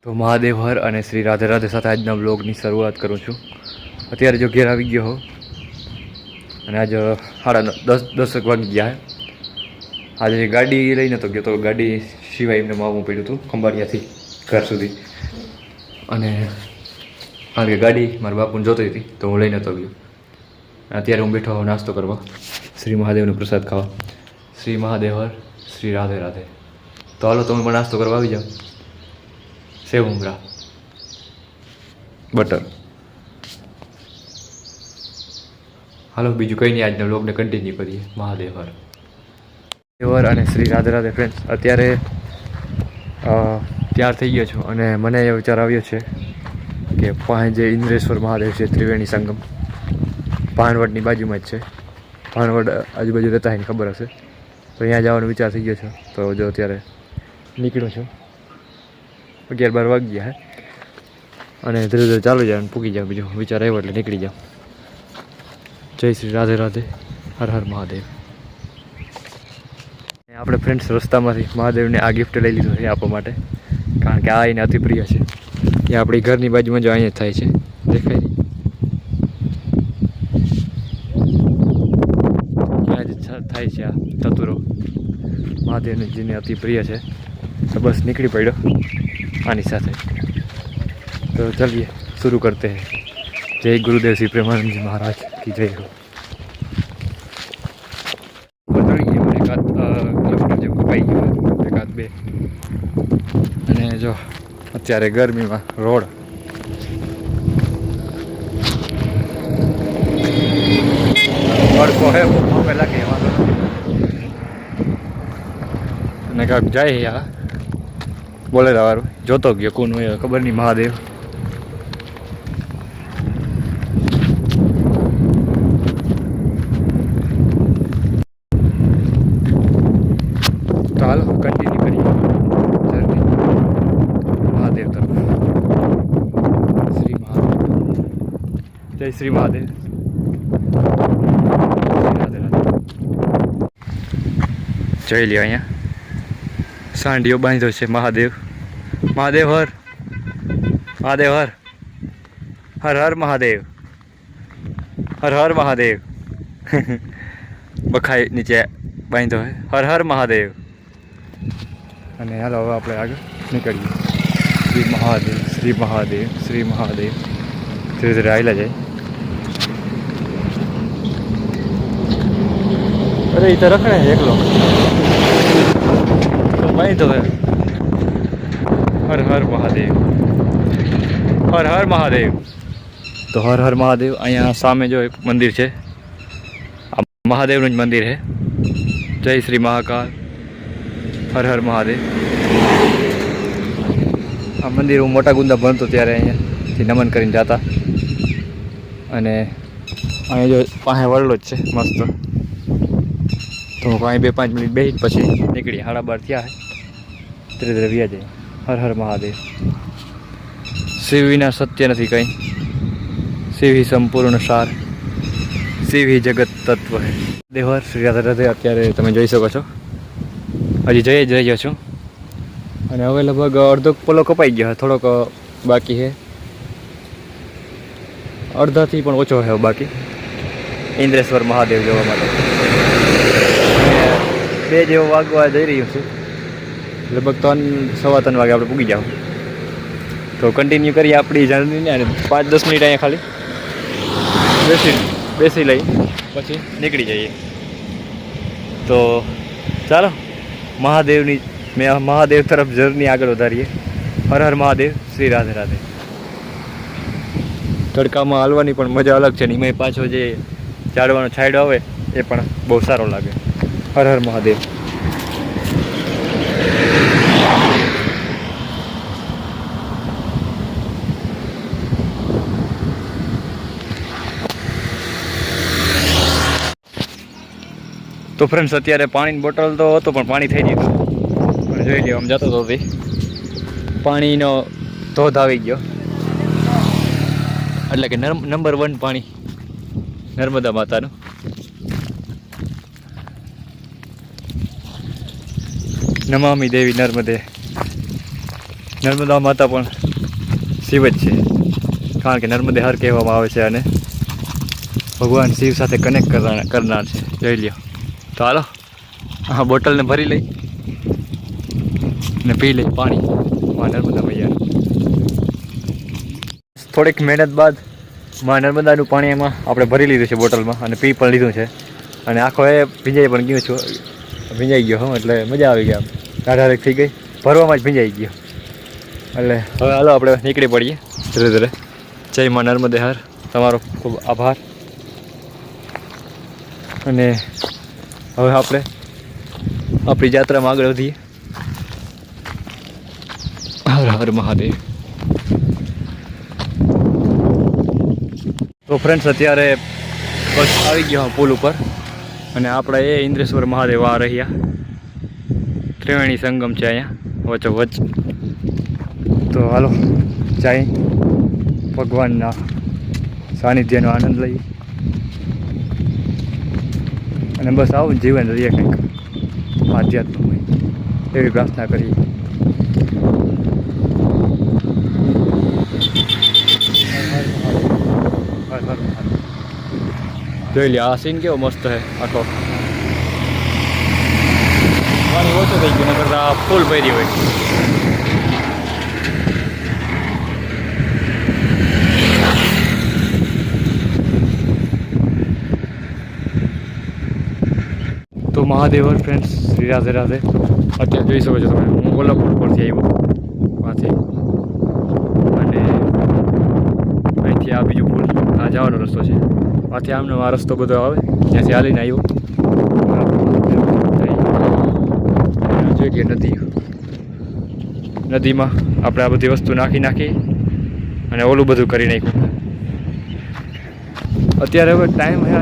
તો મહાદેવ હર અને શ્રી રાધે રાધે સાથે આજના બ્લોગની શરૂઆત કરું છું. અત્યારે જો ઘેર આવી ગયો હો અને આજ 10:30 વાગી ગયા. આજે ગાડી લઈને તો ગયો તો ગાડી સિવાય એમને માવું પડ્યું હતું ખંભાળિયાથી ઘર સુધી. અને કારણ કે ગાડી મારા બાપુને જોતી હતી તો હું લઈને તો ગયો. અત્યારે હું બેઠો નાસ્તો કરવા, શ્રી મહાદેવનો પ્રસાદ ખાવા. શ્રી મહાદેવ હર, શ્રી રાધે રાધે. તો હાલો તમે પણ નાસ્તો કરવા આવી જાઓ. સેવ ઉમરા બટર. હાલો બીજું કંઈ નહીં, આજના વ્લોગને કન્ટિન્યુ કરીએ. મહાદેવ હર હર અને શ્રી રાધે રાધે ફ્રેન્ડ્સ. અત્યારે તૈયાર થઈ ગયો છું અને મને એ વિચાર આવ્યો છે કે પાસે જે ઇન્દ્રેશ્વર મહાદેવ છે ત્રિવેણી સંગમ ભાણવડની બાજુમાં જ છે. ભાણવડ આજુબાજુ રહેતા હોય ને ખબર હશે. તો અહીંયા જવાનો વિચાર થઈ ગયો છે. તો જો અત્યારે નીકળ્યો છું, 11-12 વાગી ગયા હે અને ધીરે ધીરે ચાલુ જાય અને પૂકી જાવ. બીજો વિચાર આવ્યો એટલે નીકળી જાવ. જય શ્રી રાધે રાધે, હર હર મહાદેવ. આપણે ફ્રેન્ડ્સ રસ્તામાંથી મહાદેવને આ ગિફ્ટ લઈ લીધું છે આપવા માટે, કારણ કે આ એને અતિ પ્રિય છે. એ આપણી ઘરની બાજુમાં જો અહીંયા જ થાય છે, દેખાય નહીં, ત્યાં જ થાય છે આ તતુરો. મહાદેવને જેને અતિ પ્રિય છે. તો બસ નીકળી પડ્યો આની સાથે. તો ચलिए शुरू करते हैं. जय गुरुदेव श्री प्रेमानंद जी महाराज की जय हो. एकाद किलोमीटर જેવું કપાઈ ગયું, 1-2. અને જો અત્યારે ગરમીમાં રોડ તડકો હે અમે લાગે વાંધો અને કાંક જાય યા બોલેરા વાળું જોતો ગયો કોણ હોય ખબર નહીં. મહાદેવ તો હાલો કન્ટિન્યુ કરીએ જર્ની મહાદેવ તરફ. શ્રી મહાદેવ, જય શ્રી મહાદેવ, રાધે રાધે. જોઈ લ્યો અહીંયા સાંડિયો બાંધ્યો છે. મહાદેવ મહાદેવ હર, મહાદેવ હર, હર હર મહાદેવ, હર હર મહાદેવ. બખાઈ નીચે બાંધ્યો હે, હર હર મહાદેવ. અને હાલો હવે આપણે આગળ નીકળીએ. શ્રી મહાદેવ, શ્રી મહાદેવ, શ્રી મહાદેવ. ધીરે ધીરે આવેલા જાય. અરે એ તો રખડે એકલો બાંધ્યો હે. હર હર મહાદેવ, હર હર મહાદેવ. તો હર હર મહાદેવ. અહીંયા સામે જો એક મંદિર છે, આ મહાદેવનું જ મંદિર છે. જય શ્રી મહાકાલ, હર હર મહાદેવ. આ મંદિર હું મોટા ગુંદા ભણતો ત્યારે અહીંયાથી નમન કરીને જતા. અને અહીંયા જો પાસે વળલો જ છે મસ્ત. તો અહીં 2-5 મિનિટ બેસી પછી નીકળી. 12:30 થયા. ધીરે ધીરે વ્યા જાય. હર હર મહાદેવ. શિવ વિના સત્ય નથી કંઈ, શિવ હિ સંપૂર્ણ સાર, શિવ હિ જગત તત્વ હે. દેવર શ્રી રાધે રાધે. અત્યારે તમે જોઈ શકો છો હજી જઈ જ રહ્યો છું. અને હવે લગભગ અડધો પોલો કપાઈ ગયો, થોડોક બાકી છે. અડધાથી પણ ઓછો છે બાકી ઇન્દ્રેશ્વર મહાદેવ જોવા માટે. 2 જેવો વાગવા જઈ રહ્યું છું. લગભગ 3-3:15 વાગે આપણે પૂગી જાવ. તો કન્ટિન્યુ કરીએ આપણી જર્નીને. અને 5-10 મિનિટ અહીંયા ખાલી બેસી લઈ પછી નીકળી જઈએ. તો ચાલો મહાદેવ તરફ જર્ની આગળ વધારીએ. હર હર મહાદેવ, શ્રી રાધે રાધે. તડકામાં હાલવાની પણ મજા અલગ છે ને એમાં પાછો જે ઝાડવાનો છાંયડો આવે એ પણ બહુ સારો લાગે. હર હર મહાદેવ. તો ફ્રેન્ડ્સ અત્યારે પાણીની બોટલ તો હતો પણ પાણી થઈ ગયું. પણ જોઈ લ્યો આમ જતો હતો પાણીનો ધોધ આવી ગયો. એટલે કે નંબર 1 પાણી નર્મદા માતાનું. નમામિ દેવી નર્મદે. નર્મદા માતા પણ શિવ જ છે, કારણ કે નર્મદે હર કહેવામાં આવે છે અને ભગવાન શિવ સાથે કનેક્ટ કરનાર છે. જોઈ લ્યો. તો હાલો હા બોટલને ભરી લઈ ને પી લઈ પાણી માં નર્મદા મૈયાનું. થોડીક મહેનત બાદ માં નર્મદાનું પાણી એમાં આપણે ભરી લીધું છે બોટલમાં અને પી પણ લીધું છે. અને આખો એ ભીંજાઈ પણ ગયો છું, ભીંજાઈ ગયો હું, એટલે મજા આવી ગઈ. આમ ઢાઢારેક થઈ ગઈ, ભરવામાં જ ભીંજાઈ ગયો. એટલે હવે હાલો આપણે નીકળી પડીએ ધીરે ધીરે. જય માં નર્મદે હર, તમારો ખૂબ આભાર. અને હવે આપણે આપણી યાત્રામાં આગળ વધીએ. હર હર મહાદેવ. તો ફ્રેન્ડ્સ અત્યારે બસ આવી ગયો પુલ ઉપર અને આપણે એ ઇન્દ્રેશ્વર મહાદેવ આ રહ્યા. ત્રિવેણી સંગમ છે અહીંયા વચ્ચોવચ્ચ. તો હાલો જાય ભગવાનના સાનિધ્યનો આનંદ લઈએ અને બસ આવું જીવન રહીએ કંઈક આધ્યાત્મમય એવી પ્રાર્થના કરીએ. જોઈ લે આ સીન કેવો મસ્ત છે. આખો પાણી ઓછું થઈ ગયું, નકર આ ફૂલ ભરી હોય. તો મહાદેવ ફ્રેન્ડ્સ, શ્રી રાધે રાધે. અત્યારે જોઈ શકો છો તમે, હું કોલ્હાપુર પરથી આવ્યો ત્યાંથી, અને અહીંથી આ બીજું પુલ, આ જવાનો રસ્તો છે. ત્યાંથી આમનો આ રસ્તો બધો આવે, ત્યાંથી હાલીને આવ્યો. જોઈએ નદી, નદીમાં આપણે આ બધી વસ્તુ નાખી અને ઓલું બધું કરી નાખ્યું. અત્યારે હવે ટાઈમ હે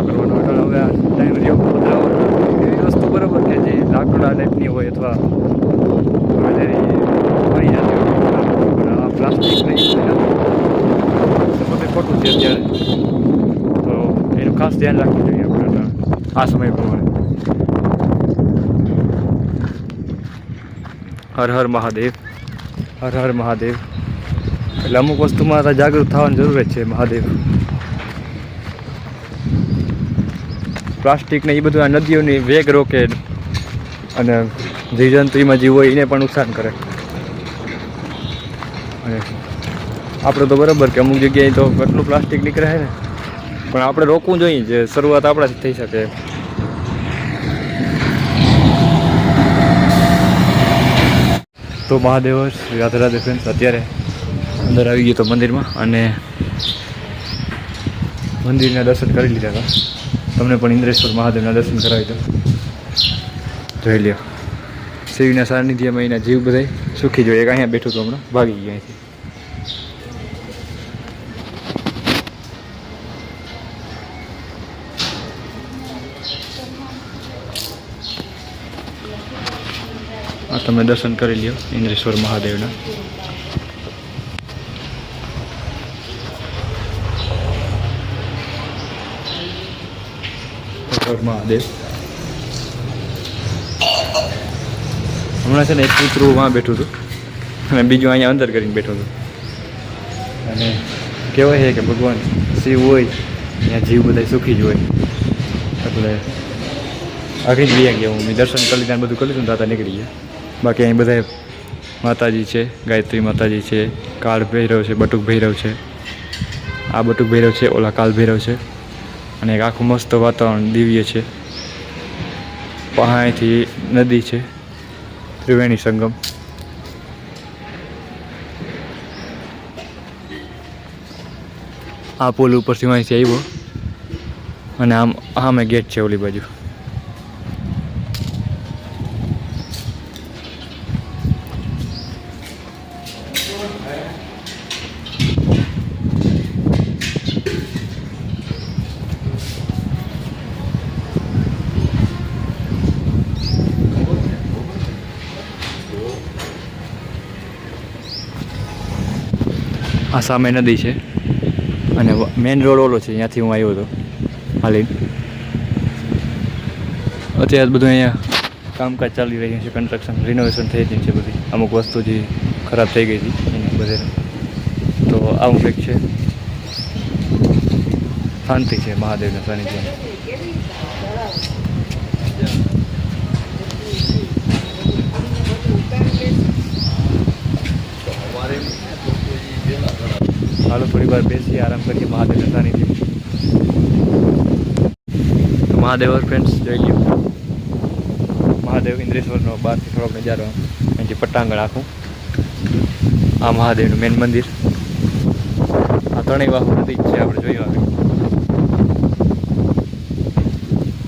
કરવાનો, હવે આ ટાઈમ રહ્યો બદલાવાનો. એવી વસ્તુ બરાબર કે જે લાકડા ટાઈપની હોય અથવા બની જતી હોય, આ પ્લાસ્ટિક નહીં બધું ખોટું છે અત્યારે. તો એનું ખાસ ધ્યાન રાખવું જોઈએ આપણે આ સમય પ્રમાણે. હર હર મહાદેવ, હર હર મહાદેવ. એટલે અમુક વસ્તુમાં જાગૃત થવાની જરૂર જ છે. મહાદેવ પ્લાસ્ટિક ને એ બધું આ નદીઓની વેગ રોકે અને જીવજંતુ એમાં જીવ હોય એને પણ નુકસાન કરે. અને આપણે તો બરાબર કે અમુક જગ્યાએ તો કેટલું પ્લાસ્ટિક નીકળે છે ને, પણ આપણે રોકવું જોઈએ. જે શરૂઆત આપણાથી થઈ શકે. તો મહાદેવ રાધે રાધે ફ્રેન્ડ્સ. અત્યારે અંદર આવી ગયો તો મંદિરમાં અને મંદિરના દર્શન કરી લીધા હતા. તમને પણ ઇન્દ્રેશ્વર મહાદેવના દર્શન કરાવી દો. જોઈ લ્યો, શિવના સાનિધ્યમાં એના જીવ બધા સુખી જોઈએ. અહીંયા બેઠું તો હમણાં ભાગી ગયા અહીંથી. આ તમે દર્શન કરી લ્યો ઇન્દ્રેશ્વર મહાદેવના. મહાદેવ હમણાં છે ને એક કૂતરું વાં બેઠું હતું અને બીજું અહીંયા અંદર કરીને બેઠું હતું. અને કહેવાય છે કે ભગવાન શિવ હોય ત્યાં જીવ બધા સુખી જ હોય. એટલે આગળ જ લઈ ગયા. હું દર્શન કરી લીધા, બધું કરી લીધું, દાદા નીકળી ગયા. બાકી અહીં બધા માતાજી છે, ગાયત્રી માતાજી છે, કાળ ભૈરવ છે, બટુક ભૈરવ છે. આ બટુક ભૈરવ છે, ઓલા કાળ ભૈરવ છે. અને એક આખું મસ્ત વાતાવરણ દિવ્ય છે. પહાડથી નદી છે, ત્રિવેણી સંગમ. આ પુલ ઉપરથી અહીંથી આવ્યો અને આમે ગેટ છે ઓલી બાજુ. આ સામે નદી છે અને મેઇન રોડ ઓલો છે, ત્યાંથી હું આવ્યો હતો હાલી. અત્યારે બધું અહીંયા કામકાજ ચાલી રહ્યું છે, કન્સ્ટ્રક્શન રિનોવેશન થઈ રહ્યું છે બધી. અમુક વસ્તુ જે ખરાબ થઈ ગઈ હતી એની બધે. તો આવું કંઈક છે, શાંતિ છે મહાદેવના સાનિધ્યમાં. હાલો થોડી વાર બેસી આરામ કરીએ મહાદેવના સાનિધ્યમાં. તો મહાદેવ ફ્રેન્ડ્સ જોઈ લ્યો, મહાદેવ ઇન્દ્રેશ્વરનો બહારથી થોડોક નજારો, અહીંથી પટ્ટાંગણ આખું. આ મહાદેવનું મેન મંદિર. આ ત્રણેય વાહુ નદી છે, આપણે જોયું આગળ.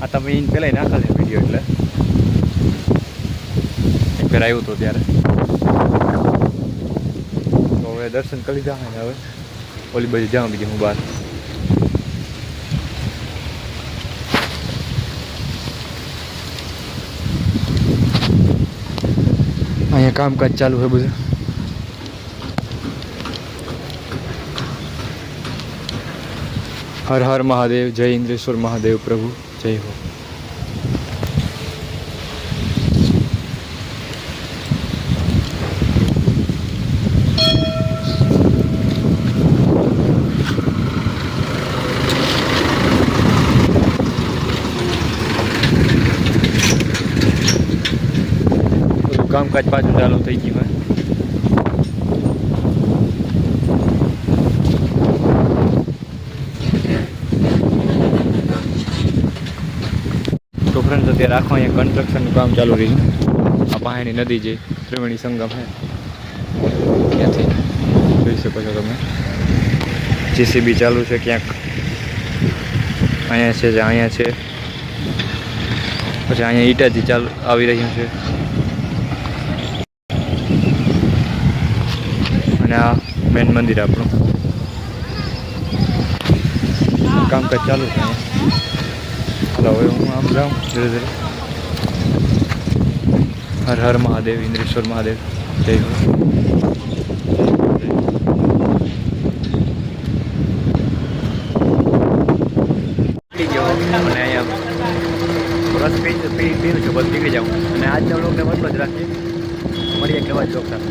આ તમે એને પહેલાં નાખા છે વિડીયો, એટલે એક ફેર આવ્યું હતો ત્યારે. તો હવે દર્શન કરી લીધા ને હવે ઓલી બાજુ જાઉં બીજી હું બહાર. અહીંયા કામકાજ ચાલુ છે બધું. હર હર મહાદેવ, જય ઇન્દ્રેશ્વર મહાદેવ પ્રભુ, જય હો. કામકાજ પાછું ચાલુ થઈ ગયું હોય. તો ફ્રેન્ડ્સ અત્યારે આખો અહીંયા કન્સ્ટ્રક્શનનું કામ ચાલુ રહ્યું. આ પાણીની નદી જે ત્રિવેણી સંગમ છે ત્યાંથી જોઈ શકો છો તમે. JCB ચાલુ છે ક્યાંક, અહીંયા છે, અહીંયા છે, પછી અહીંયા ઈટાથી ચાલુ આવી રહ્યું છે. અને આ મેન મંદિર આપણું કામકાજ ચાલુ છે. હાલો હવે હું આમ જાઉં ધીરે ધીરે. હર હર મહાદેવ, ઇન્દ્રેશ્વર મહાદેવ, જય હો. અને અહીંયા રસ પીવું છું, બસ નીકળી જાઉં. અને આજના બ્લોગને મતલબ જ રાખીએ. મળીએ કેવા જ બ્લોગ સાથે.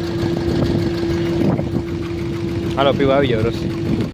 હાલો પીવા આવી જાવ રસ.